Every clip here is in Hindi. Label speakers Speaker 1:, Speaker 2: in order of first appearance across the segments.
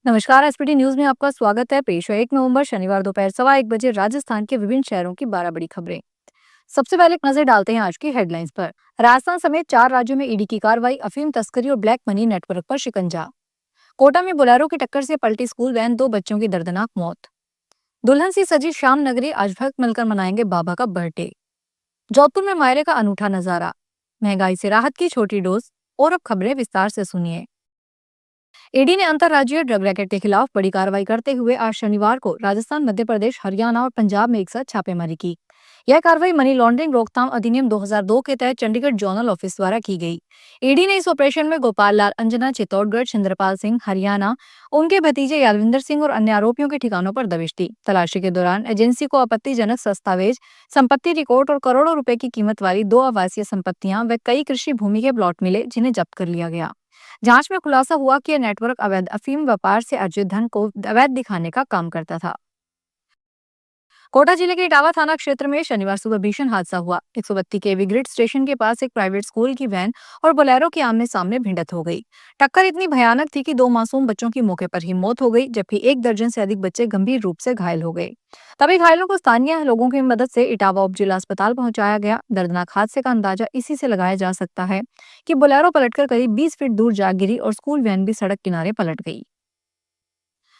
Speaker 1: नमस्कार। एसपीटी न्यूज में आपका स्वागत है। पेश है 1 नवंबर शनिवार दोपहर 1:15 राजस्थान के विभिन्न शहरों की 12 बड़ी खबरें। सबसे पहले एक नजर डालते हैं आज की हेडलाइंस पर। राजस्थान समेत 4 राज्यों में ईडी की कार्रवाई, अफीम तस्करी और ब्लैक मनी नेटवर्क पर शिकंजा। कोटा में बोलेरो की टक्कर से पलटी स्कूल वैन, 2 बच्चों की दर्दनाक मौत। दुल्हन सी सजी श्याम नगरी, आज भक्त मिलकर मनाएंगे बाबा का बर्थडे। जोधपुर में मायरे का अनूठा नजारा, महंगाई से राहत की छोटी डोज। और अब खबरें विस्तार से सुनिए। ईडी ने अंतर्राज्यीय ड्रग रैकेट के खिलाफ बड़ी कार्रवाई करते हुए आज शनिवार को राजस्थान, मध्य प्रदेश, हरियाणा और पंजाब में एक साथ छापेमारी की। यह कार्रवाई मनी लॉन्ड्रिंग रोकथाम अधिनियम 2002 के तहत चंडीगढ़ जोनल ऑफिस द्वारा की गई। ईडी ने इस ऑपरेशन में गोपाल लाल अंजना, चित्तौड़गढ़, चंद्रपाल सिंह, हरियाणा, उनके भतीजे यादविंदर सिंह और अन्य आरोपियों के ठिकानों पर दबिश दी। तलाशी के दौरान एजेंसी को आपत्तिजनक दस्तावेज, संपत्ति रिकॉर्ड और करोड़ों रुपए की कीमत वाली 2 आवासीय संपत्तियां व कई कृषि भूमि के प्लॉट मिले, जिन्हें जब्त कर लिया गया। जांच में खुलासा हुआ कि यह नेटवर्क अवैध अफीम व्यापार से अर्जित धन को अवैध दिखाने का काम करता था। कोटा जिले के इटावा थाना क्षेत्र में शनिवार सुबह भीषण हादसा हुआ। 132 केवी ग्रिड स्टेशन के पास एक प्राइवेट स्कूल की वैन और बोलेरो की आमने सामने भिड़ंत हो गई। टक्कर इतनी भयानक थी कि 2 मासूम बच्चों की मौके पर ही मौत हो गई, जबकि 1 दर्जन से अधिक बच्चे गंभीर रूप से घायल हो गए। तभी घायलों को स्थानीय लोगों की मदद से इटावा उप जिला अस्पताल पहुंचाया गया। दर्दनाक हादसे का अंदाजा इसी से लगाया जा सकता है कि बोलेरो पलटकर करीब 20 फीट दूर जा गिरी और स्कूल वैन भी सड़क किनारे पलट गई।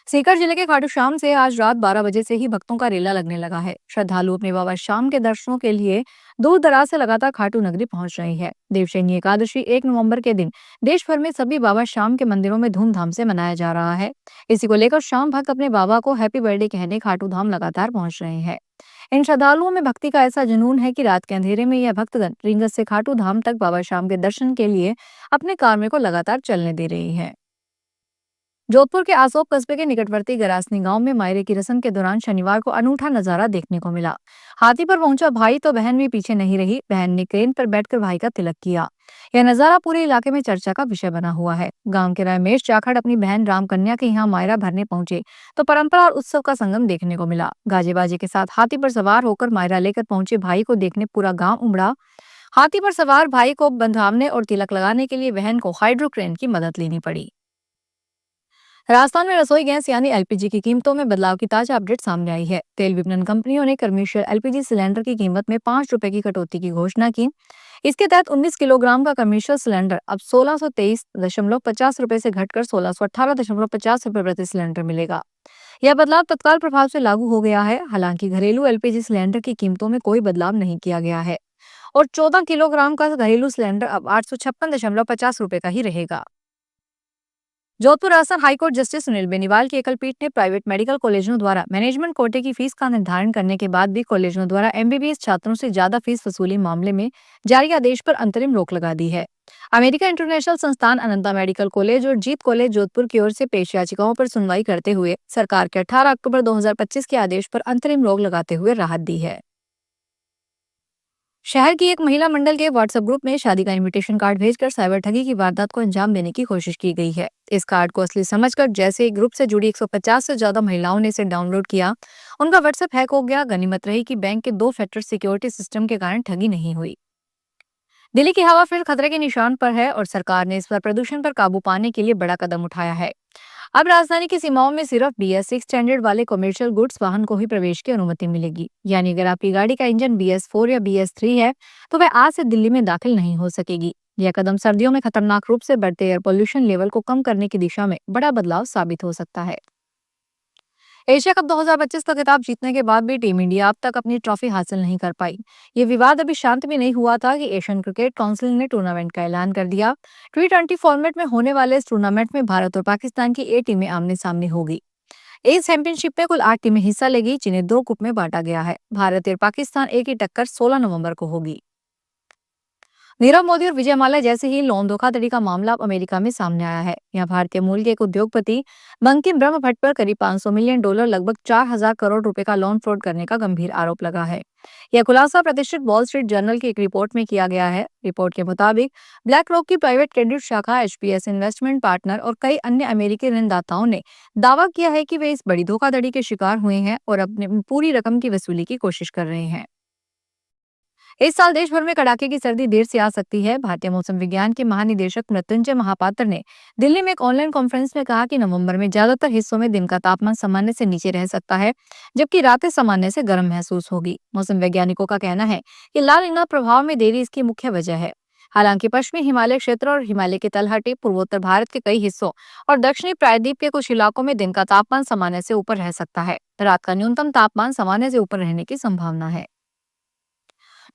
Speaker 1: सीकर जिले के खाटू श्याम से आज रात 12 बजे से ही भक्तों का रेला लगने लगा है। श्रद्धालु अपने बाबा श्याम के दर्शनों के लिए दूर दराज से लगातार खाटू नगरी पहुंच रहे हैं। देवशयनी एकादशी 1 नवंबर के दिन देश भर में सभी बाबा श्याम के मंदिरों में धूमधाम से मनाया जा रहा है। इसी को लेकर श्याम भक्त अपने बाबा को हैप्पी बर्थडे कहने खाटू धाम लगातार पहुंच रहे हैं। इन श्रद्धालुओं में भक्ति का ऐसा जुनून है कि रात के अंधेरे में यह भक्तगण रींगत से खाटू धाम तक बाबा श्याम के दर्शन के लिए अपने कारमे को लगातार चलने दे रही है। जोधपुर के आसोप कस्बे के निकटवर्ती गरासनी गांव में मायरे की रस्म के दौरान शनिवार को अनूठा नजारा देखने को मिला। हाथी पर पहुंचा भाई तो बहन भी पीछे नहीं रही। बहन ने क्रेन पर बैठकर भाई का तिलक किया। यह नजारा पूरे इलाके में चर्चा का विषय बना हुआ है। गांव के रमेश जाखड़ अपनी बहन रामकन्या के यहाँ मायरा भरने पहुंचे तो परंपरा और उत्सव का संगम देखने को मिला। गाजे बाजे के साथ हाथी पर सवार होकर मायरा लेकर पहुंचे भाई को देखने पूरा गाँव उमड़ा। हाथी पर सवार भाई को बंधावने और तिलक लगाने के लिए बहन को हाइड्रो क्रेन की मदद लेनी पड़ी। राजस्थान में रसोई गैस यानी एलपीजी की कीमतों में बदलाव की ताजा अपडेट सामने आई है। तेल विपणन कंपनियों ने कमर्शियल एलपीजी सिलेंडर की कीमत में 5 रुपए की कटौती की घोषणा की। इसके तहत 19 किलोग्राम का कमर्शियल सिलेंडर अब 1623.50 रुपए से घटकर 1618.50 रुपए प्रति सिलेंडर मिलेगा। यह बदलाव तत्काल प्रभाव से लागू हो गया है। हालांकि घरेलू एलपीजी सिलेंडर की कीमतों में कोई बदलाव नहीं किया गया है और 14 किलोग्राम का घरेलू सिलेंडर अब 856.50 रुपए का ही रहेगा। जोधपुर राजस्थान हाईकोर्ट जस्टिस सुनील बेनीवाल की एकल पीठ ने प्राइवेट मेडिकल कॉलेजों द्वारा मैनेजमेंट कोटे की फीस का निर्धारण करने के बाद भी कॉलेजों द्वारा एमबीबीएस छात्रों से ज्यादा फीस वसूली मामले में जारी आदेश पर अंतरिम रोक लगा दी है। अमेरिका इंटरनेशनल संस्थान, अनंता मेडिकल कॉलेज और जीत कॉलेज जोधपुर की ओर से पेश याचिकाओं पर सुनवाई करते हुए सरकार के 18 अक्टूबर 2025 के आदेश पर अंतरिम रोक लगाते हुए राहत दी है। शहर की एक महिला मंडल के व्हाट्सएप ग्रुप में शादी का इनविटेशन कार्ड भेजकर साइबर ठगी की वारदात को अंजाम देने की कोशिश की गई है। इस कार्ड को असली समझकर जैसे ही ग्रुप से जुड़ी 150 से ज्यादा महिलाओं ने इसे डाउनलोड किया, उनका व्हाट्सएप हैक हो गया। गनीमत रही कि बैंक के 2 फैक्टर सिक्योरिटी सिस्टम के कारण ठगी नहीं हुई। दिल्ली की हवा फिर खतरे के निशान पर है और सरकार ने इस बार प्रदूषण पर काबू पाने के लिए बड़ा कदम उठाया है। अब राजधानी की सीमाओं में सिर्फ BS6 स्टैंडर्ड वाले कमर्शियल गुड्स वाहन को ही प्रवेश की अनुमति मिलेगी। यानी अगर आपकी गाड़ी का इंजन BS4 या BS3 है तो वह आज से दिल्ली में दाखिल नहीं हो सकेगी। यह कदम सर्दियों में खतरनाक रूप से बढ़ते एयर पोल्यूशन लेवल को कम करने की दिशा में बड़ा बदलाव साबित हो सकता है। एशिया कप 2025 का खिताब जीतने के बाद भी टीम इंडिया अब तक अपनी ट्रॉफी हासिल नहीं कर पाई। ये विवाद अभी शांत भी नहीं हुआ था कि एशियन क्रिकेट काउंसिल ने टूर्नामेंट का ऐलान कर दिया। T20 फॉर्मेट में होने वाले इस टूर्नामेंट में भारत और पाकिस्तान की 8 टीमें आमने सामने होगी। इस चैंपियनशिप में कुल 8 टीमें हिस्सा लेगी, जिन्हें 2 ग्रुप में बांटा गया है। भारत और पाकिस्तान एक ही टक्कर 16 नवंबर को होगी। नीरव मोदी और विजय माल्या जैसे ही लोन धोखाधड़ी का मामला अब अमेरिका में सामने आया है। यहाँ भारतीय मूल के एक उद्योगपति बंकिम ब्रह्म भट्ट पर करीब $500 मिलियन, लगभग 4,000 करोड़ रुपए का लोन फ्रॉड करने का गंभीर आरोप लगा है। यह खुलासा प्रतिष्ठित वॉल स्ट्रीट जर्नल की एक रिपोर्ट में किया गया है। रिपोर्ट के मुताबिक ब्लैक रॉक की प्राइवेट क्रेडिट शाखा, HPS इन्वेस्टमेंट पार्टनर और कई अन्य अमेरिकी ऋणदाताओं ने दावा किया है कि वे इस बड़ी धोखाधड़ी के शिकार हुए हैं और अपनी पूरी रकम की वसूली की कोशिश कर रहे हैं। इस साल देश भर में कड़ाके की सर्दी देर से आ सकती है। भारतीय मौसम विज्ञान के महानिदेशक मृत्युंजय महापात्र ने दिल्ली में एक ऑनलाइन कॉन्फ्रेंस में कहा कि नवंबर में ज्यादातर हिस्सों में दिन का तापमान सामान्य से नीचे रह सकता है, जबकि रातें सामान्य से गर्म महसूस होगी। मौसम वैज्ञानिकों का कहना है कि लाल इना प्रभाव में देरी इसकी मुख्य वजह है। हालांकि पश्चिमी हिमालय क्षेत्र और हिमालय के तलहटी, पूर्वोत्तर भारत के कई हिस्सों और दक्षिणी प्रायद्वीप के कुछ इलाकों में दिन का तापमान सामान्य से ऊपर रह सकता है। रात का न्यूनतम तापमान सामान्य से ऊपर रहने की संभावना है।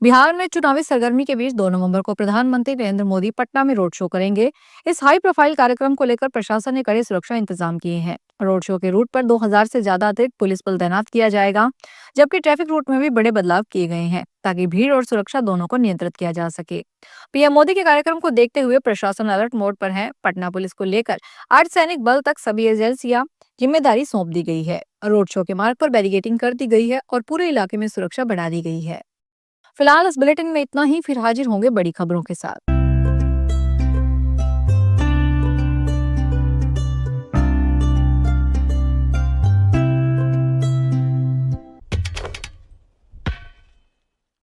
Speaker 1: बिहार में चुनावी सरगर्मी के बीच 2 नवंबर को प्रधानमंत्री नरेंद्र मोदी पटना में रोड शो करेंगे। इस हाई प्रोफाइल कार्यक्रम को लेकर प्रशासन ने कड़े सुरक्षा इंतजाम किए हैं। रोड शो के रूट पर 2000 से ज्यादा अतिरिक्त पुलिस बल तैनात किया जाएगा, जबकि ट्रैफिक रूट में भी बड़े बदलाव किए गए हैं ताकि भीड़ और सुरक्षा दोनों को नियंत्रित किया जा सके। पीएम मोदी के कार्यक्रम को देखते हुए प्रशासन अलर्ट मोड पर है। पटना पुलिस को लेकर अर्धसैनिक बल तक सभी एजेंसियां जिम्मेदारी सौंप दी गई है। रोड शो के मार्ग पर बैरिकेडिंग कर दी गई है और पूरे इलाके में सुरक्षा बढ़ा दी गई है। फिलहाल इस बुलेटिन में इतना ही, फिर हाजिर होंगे बड़ी खबरों के साथ।